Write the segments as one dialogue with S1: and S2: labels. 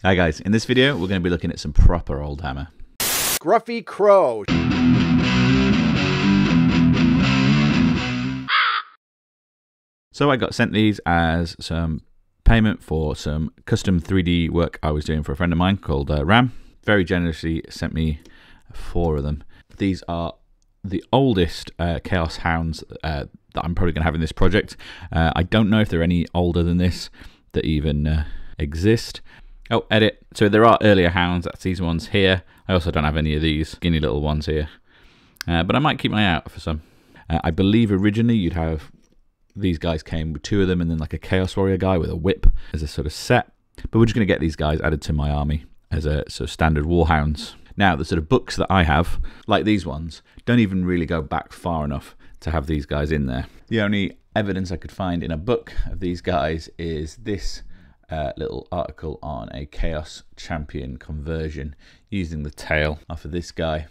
S1: Hi guys, in this video we're going to be looking at some proper Oldhammer.
S2: Scruffy Crow.
S1: So I got sent these as some payment for some custom 3D work I was doing for a friend of mine called Ram. Very generously sent me 4 of them. These are the oldest Chaos Hounds that I'm probably going to have in this project. I don't know if there are any older than this that even exist. Oh, edit. So there are earlier Hounds, that's these ones here. I also don't have any of these skinny little ones here. But I might keep my eye out for some. I believe originally you'd have, these guys came with 2 of them and then like a Chaos Warrior guy with a whip as a sort of set. But we're just going to get these guys added to my army as a sort of standard Warhounds. Now, the sort of books that I have, like these ones, don't even really go back far enough to have these guys in there. The only evidence I could find in a book of these guys is this little article on a Chaos Champion conversion using the tail off of this guy.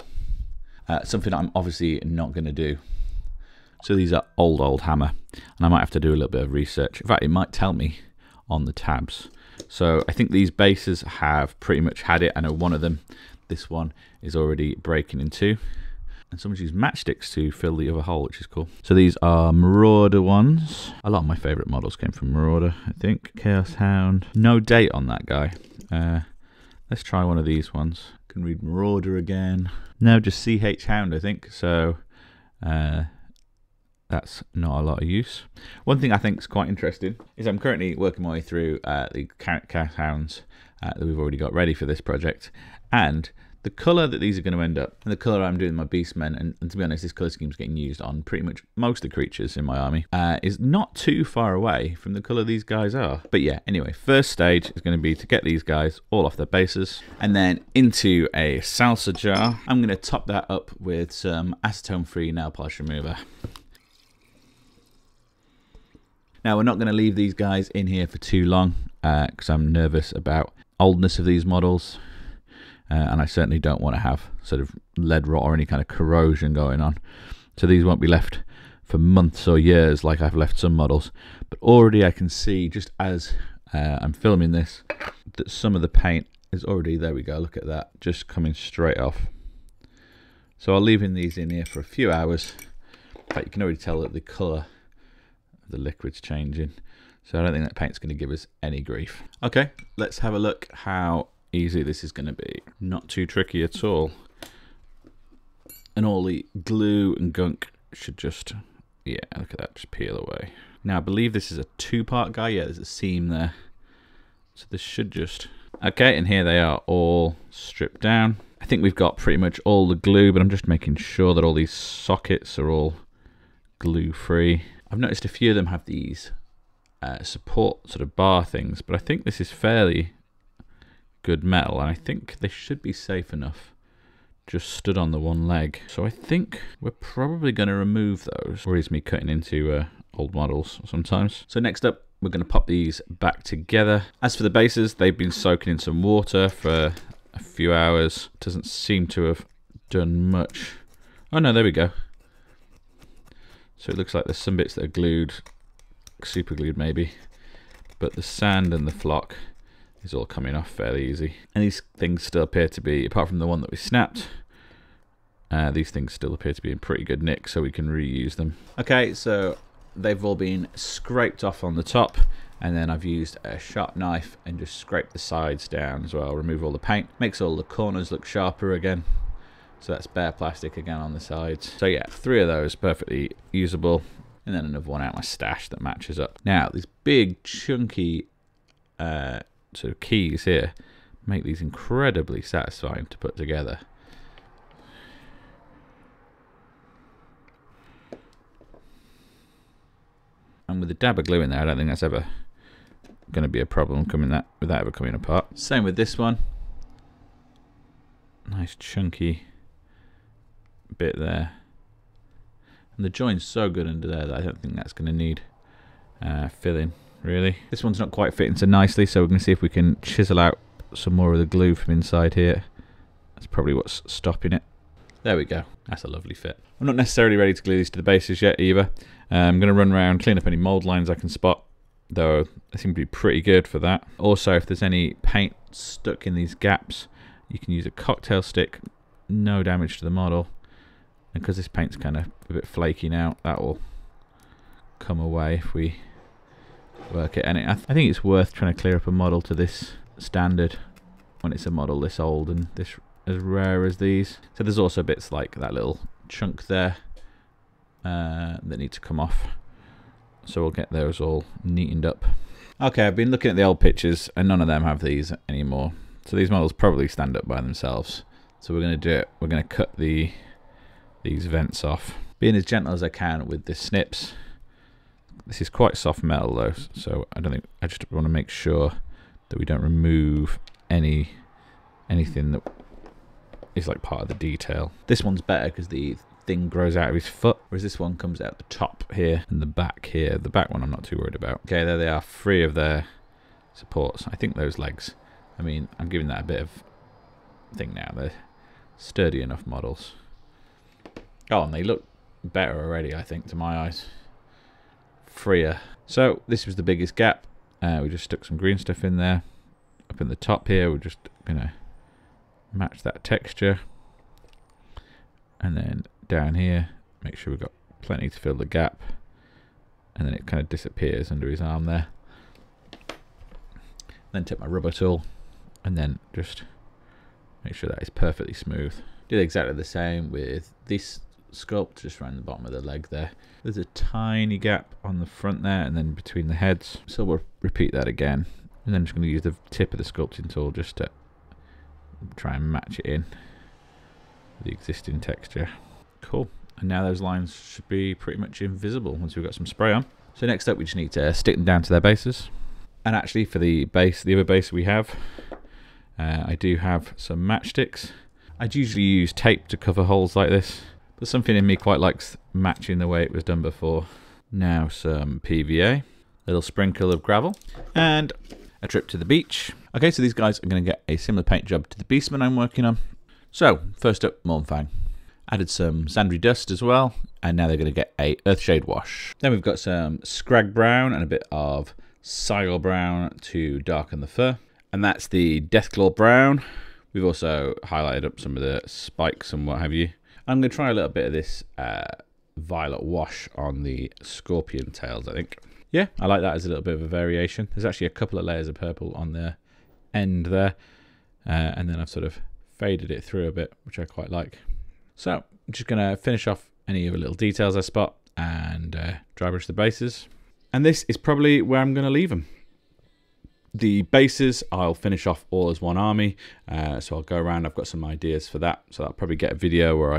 S1: Something I'm obviously not going to do. So these are Oldhammer, and I might have to do a little bit of research. In fact, it might tell me on the tabs. So I think these bases have pretty much had it. I know one of them, this one, is already breaking in 2. And someone's used matchsticks to fill the other hole, which is cool. So these are Marauder ones. A lot of my favourite models came from Marauder, I think. Chaos Hound. No date on that guy. Let's try one of these ones. Can read Marauder again. No, just CH Hound, I think. So that's not a lot of use. One thing I think is quite interesting is I'm currently working my way through the Chaos Hounds that we've already got ready for this project. And the colour that these are going to end up, and the colour I'm doing my Beastmen, and to be honest, this colour scheme is getting used on pretty much most of the creatures in my army, is not too far away from the colour these guys are. But yeah, anyway, first stage is going to be to get these guys all off their bases, and then into a salsa jar. I'm going to top that up with some acetone-free nail polish remover. Now, we're not going to leave these guys in here for too long, because I'm nervous about oldness of these models. And I certainly don't want to have sort of lead rot or any kind of corrosion going on. So these won't be left for months or years like I've left some models. But already I can see, just as I'm filming this, that some of the paint is already, there we go, look at that, just coming straight off. So I'll leave these in here for a few hours. In fact, you can already tell that the colour of the liquid's changing. So I don't think that paint's going to give us any grief. Okay, let's have a look how easy this is going to be. Not too tricky at all. And all the glue and gunk should just, yeah, look at that, just peel away. Now I believe this is a 2-part guy. Yeah, there's a seam there. So this should just, okay, and here they are all stripped down. I think we've got pretty much all the glue, but I'm just making sure that all these sockets are all glue free. I've noticed a few of them have these support sort of bar things, but I think this is fairly good metal, and I think they should be safe enough just stood on the one leg. So I think we're probably going to remove those. Worries me cutting into old models sometimes. So next up, we're going to pop these back together. As for the bases, they've been soaking in some water for a few hours. Doesn't seem to have done much. Oh no, there we go. So it looks like there's some bits that are glued, super glued maybe, but the sand and the flock is all coming off fairly easy. And these things still appear to be, apart from the one that we snapped, these things still appear to be in pretty good nick, so we can reuse them. Okay, so they've all been scraped off on the top, and then I've used a sharp knife and just scraped the sides down as well, remove all the paint. Makes all the corners look sharper again. So that's bare plastic again on the sides. So yeah, 3 of those perfectly usable, and then another one out my stash that matches up. Now, these big chunky sort of keys here make these incredibly satisfying to put together. And with the dab of glue in there, I don't think that's ever going to be a problem without ever coming apart. Same with this one. Nice chunky bit there. And the joint's so good under there that I don't think that's going to need filling, really. This one's not quite fitting so nicely, so we're going to see if we can chisel out some more of the glue from inside here. That's probably what's stopping it. There we go. That's a lovely fit. I'm not necessarily ready to glue these to the bases yet either. I'm going to run around, clean up any mold lines I can spot, though they seem to be pretty good for that. Also, if there's any paint stuck in these gaps, you can use a cocktail stick, no damage to the model. And because this paint's kind of a bit flaky now, that will come away if we work it. And I think it's worth trying to clear up a model to this standard when it's a model this old and this as rare as these. So there's also bits like that little chunk there that need to come off. So we'll get those all neatened up. Okay, I've been looking at the old pictures and none of them have these anymore. So these models probably stand up by themselves. So we're going to do it. We're going to cut these vents off. Being as gentle as I can with the snips. This is quite soft metal though, so I just want to make sure that we don't remove anything that is like part of the detail. This one's better because the thing grows out of his foot, whereas this one comes out the top here and the back here. The back one I'm not too worried about. Okay, there they are, free of their supports. I think those legs, I mean, I'm giving that a bit of thing now. They're sturdy enough models. Oh, and they look better already, I think, to my eyes. Freer. So this was the biggest gap. We just stuck some green stuff in there. Up in the top here, we're just gonna match that texture. And then down here, make sure we've got plenty to fill the gap. And then it kind of disappears under his arm there. Then take my rubber tool and then just make sure that is perfectly smooth. Did exactly the same with this sculpt, just around the bottom of the leg there. There's a tiny gap on the front there and then between the heads. So we'll repeat that again. And then I'm just going to use the tip of the sculpting tool just to try and match it in with the existing texture. Cool. And now those lines should be pretty much invisible once we've got some spray on. So next up we just need to stick them down to their bases. And actually for the base, the other base we have, I do have some matchsticks. I'd usually use tape to cover holes like this, but something in me quite likes matching the way it was done before. Now some PVA, a little sprinkle of gravel, and a trip to the beach. Okay, so these guys are going to get a similar paint job to the Beastman I'm working on. So, first up, Mornfang. Added some sandy dust as well, and now they're going to get a Earthshade wash. Then we've got some Scrag Brown and a bit of Sile Brown to darken the fur. And that's the Deathclaw Brown. We've also highlighted up some of the spikes and what have you. I'm going to try a little bit of this violet wash on the scorpion tails, I think. Yeah, I like that as a little bit of a variation. There's actually a couple of layers of purple on the end there. And then I've sort of faded it through a bit, which I quite like. So I'm just going to finish off any of the little details I spot and dry brush the bases. And this is probably where I'm going to leave them. The bases I'll finish off all as one army, so I'll go around. I've got some ideas for that, so I'll probably get a video where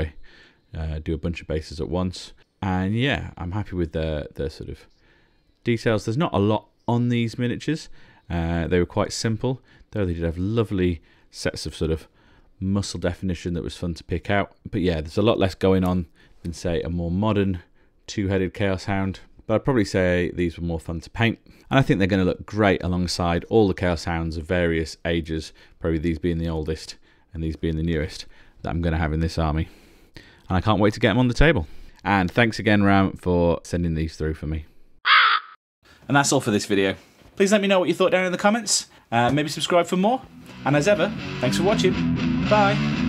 S1: I do a bunch of bases at once. And yeah, I'm happy with the sort of details. There's not a lot on these miniatures. They were quite simple, though they did have lovely sets of sort of muscle definition that was fun to pick out. But yeah, there's a lot less going on than, say, a more modern two-headed Chaos Hound. But I'd probably say these were more fun to paint. And I think they're going to look great alongside all the Chaos Hounds of various ages, probably these being the oldest and these being the newest, that I'm going to have in this army. And I can't wait to get them on the table. And thanks again, Ram, for sending these through for me. And that's all for this video. Please let me know what you thought down in the comments. Maybe subscribe for more. And as ever, thanks for watching. Bye.